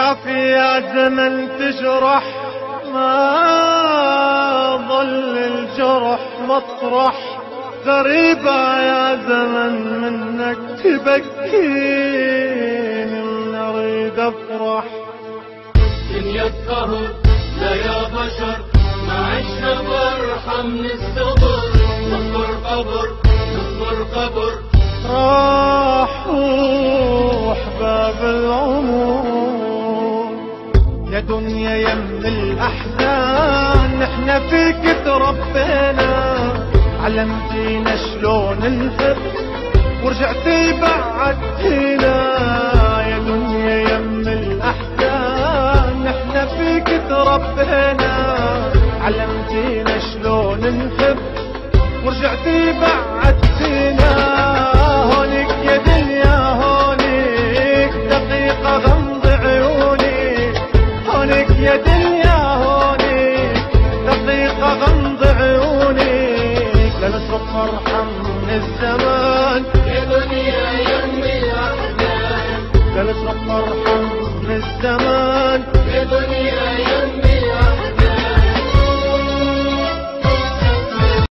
كافي يا زمن تجرح، ما ظل الجرح مطرح. غريبة يا زمن منك تبكيني من اريد افرح. دنيا القهر لا يا بشر، ما عشنا فرحة من الصبر. نصبر قبر نصبر قبر، راح روح باب العمر. يا دنيا يم الأحزان نحنا فيك تربينا، علمتينا شلون نحب ورجعتي بعدتينا. يا دنيا يم الأحزان نحنا فيك تربينا، علمتينا شلون نحب ورجعتي بعدتينا. هونيك يا دنيا هونيك، دقيقة غمض عيوني. هونيك يا دنيا هونيك، دقيقة غمض عيوني. لنشرب فرحة من الزمان يا دنيا يم الأحزان. لنشرب فرحة من الزمان.